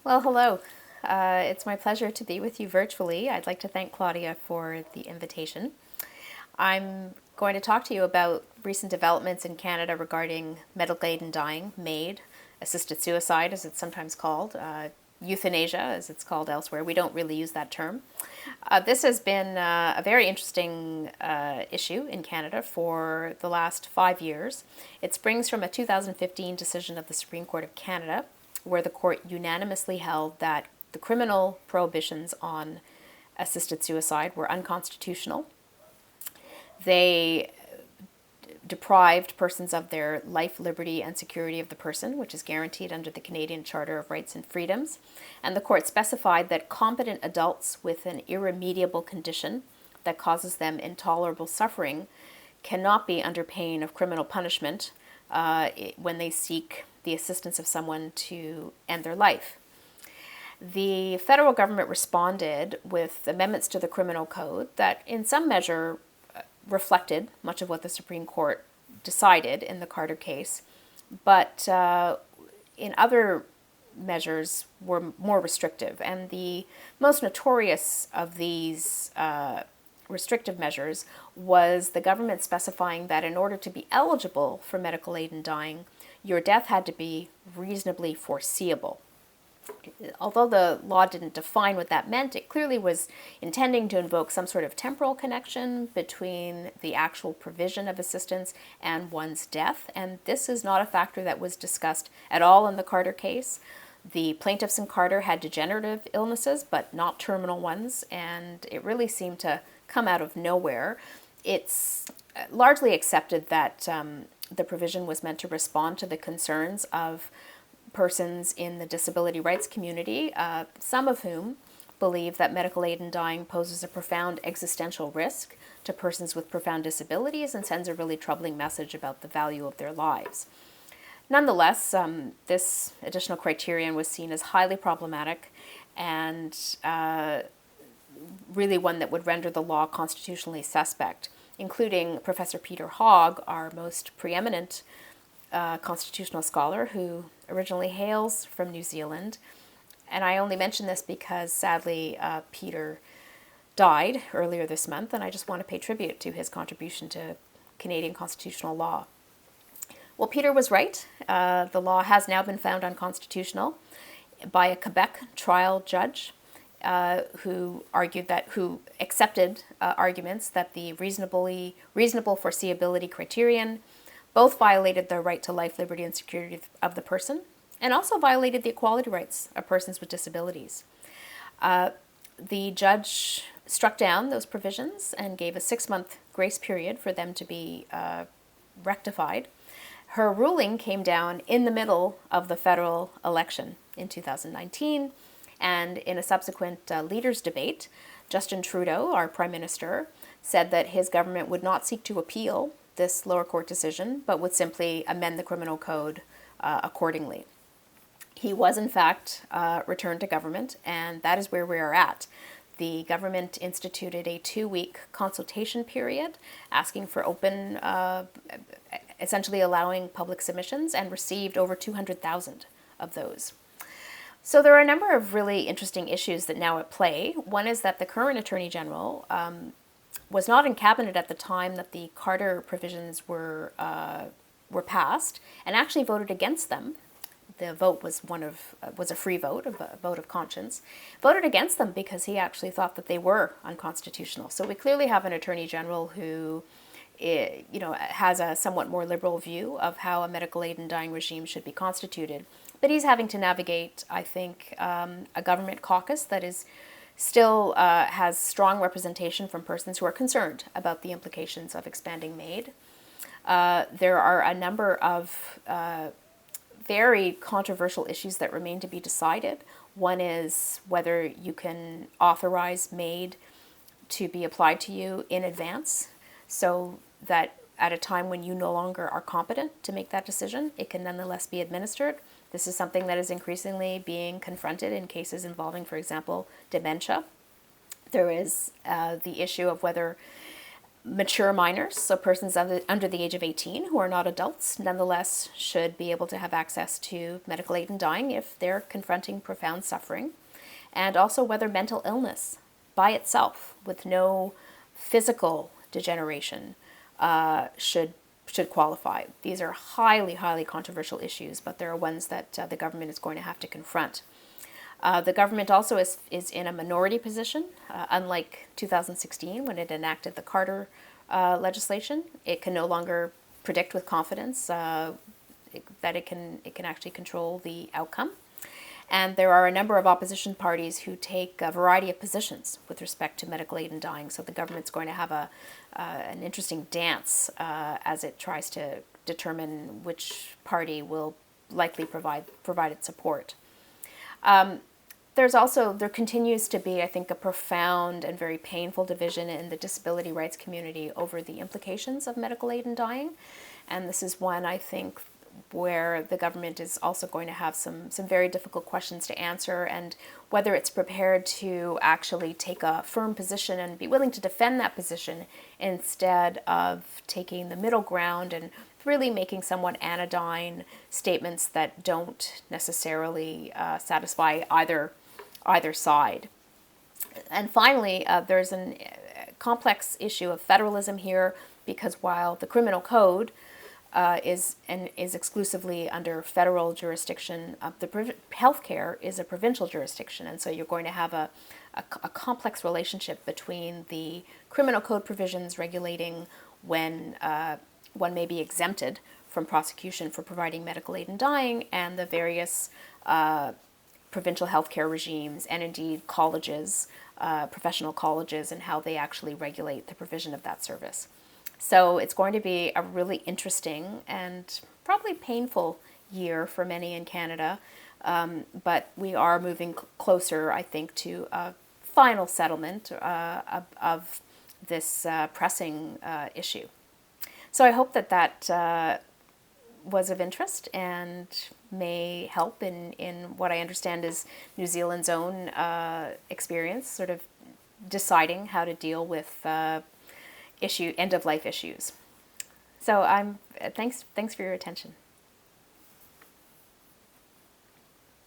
Well, hello. It's my pleasure to be with you virtually. I'd like to thank Claudia for the invitation. I'm going to talk to you about recent developments in Canada regarding medical aid in dying, MAID, assisted suicide, as it's sometimes called, euthanasia, as it's called elsewhere. We don't really use that term. This has been a very interesting issue in Canada for the last 5 years. It springs from a 2015 decision of the Supreme Court of Canada, where the court unanimously held that the criminal prohibitions on assisted suicide were unconstitutional. They deprived persons of their life, liberty, and security of the person, which is guaranteed under the Canadian Charter of Rights and Freedoms. And the court specified that competent adults with an irremediable condition that causes them intolerable suffering cannot be under pain of criminal punishment when they seek the assistance of someone to end their life. The federal government responded with amendments to the criminal code that, in some measure, reflected much of what the Supreme Court decided in the Carter case, but in other measures were more restrictive. And the most notorious of these restrictive measures was the government specifying that in order to be eligible for medical aid in dying, your death had to be reasonably foreseeable. Although the law didn't define what that meant, it clearly was intending to invoke some sort of temporal connection between the actual provision of assistance and one's death. And this is not a factor that was discussed at all in the Carter case. The plaintiffs in Carter had degenerative illnesses, but not terminal ones, and it really seemed to come out of nowhere. It's largely accepted that the provision was meant to respond to the concerns of persons in the disability rights community, some of whom believe that medical aid in dying poses a profound existential risk to persons with profound disabilities and sends a really troubling message about the value of their lives. Nonetheless, this additional criterion was seen as highly problematic and really one that would render the law constitutionally suspect, including Professor Peter Hogg, our most preeminent constitutional scholar who originally hails from New Zealand. And I only mention this because sadly Peter died earlier this month, and I just want to pay tribute to his contribution to Canadian constitutional law. Well, Peter was right. The law has now been found unconstitutional by a Quebec trial judge who accepted arguments that the reasonable foreseeability criterion both violated the right to life, liberty, and security of the person, and also violated the equality rights of persons with disabilities. The judge struck down those provisions and gave a 6-month grace period for them to be rectified. Her ruling came down in the middle of the federal election in 2019, and in a subsequent leaders' debate, Justin Trudeau, our Prime Minister, said that his government would not seek to appeal this lower court decision, but would simply amend the criminal code accordingly. He was, in fact, returned to government, and that is where we are at. The government instituted a 2-week consultation period, asking for open, essentially allowing public submissions, and received over 200,000 of those. So there are a number of really interesting issues that now at play. One is that the current Attorney General was not in cabinet at the time that the Carter provisions were passed, and actually voted against them. The vote was a free vote, a vote of conscience. Voted against them because he actually thought that they were unconstitutional. So we clearly have an Attorney General who, has a somewhat more liberal view of how a medical aid in dying regime should be constituted. But he's having to navigate, I think, a government caucus that is still has strong representation from persons who are concerned about the implications of expanding MAID. There are a number of very controversial issues that remain to be decided. One is whether you can authorize MAID to be applied to you in advance, so that at a time when you no longer are competent to make that decision, it can nonetheless be administered. This is something that is increasingly being confronted in cases involving, for example, dementia. There is the issue of whether Mature minors, so persons under the age of 18 who are not adults, nonetheless should be able to have access to medical aid in dying if they're confronting profound suffering. And also whether mental illness by itself, with no physical degeneration, should qualify. These are highly, highly controversial issues, but there are ones that the government is going to have to confront. The government also is in a minority position, unlike 2016 when it enacted the Carter legislation. It can no longer predict with confidence that it can actually control the outcome. And there are a number of opposition parties who take a variety of positions with respect to medical aid in dying. So the government's going to have an interesting dance as it tries to determine which party will likely provide its support. There continues to be, I think, a profound and very painful division in the disability rights community over the implications of medical aid in dying. And this is one, I think, where the government is also going to have some very difficult questions to answer, and whether it's prepared to actually take a firm position and be willing to defend that position instead of taking the middle ground and really making somewhat anodyne statements that don't necessarily satisfy either side. And finally, there's a complex issue of federalism here, because while the criminal code is exclusively under federal jurisdiction, healthcare is a provincial jurisdiction, and so you're going to have a complex relationship between the criminal code provisions regulating when one may be exempted from prosecution for providing medical aid in dying, and the various provincial healthcare regimes, and indeed colleges, professional colleges, and how they actually regulate the provision of that service. So it's going to be a really interesting and probably painful year for many in Canada, but we are moving closer, I think, to a final settlement of this pressing issue. So I hope that was of interest and may help in what I understand is New Zealand's own experience, sort of deciding how to deal with end-of-life issues. So thanks for your attention.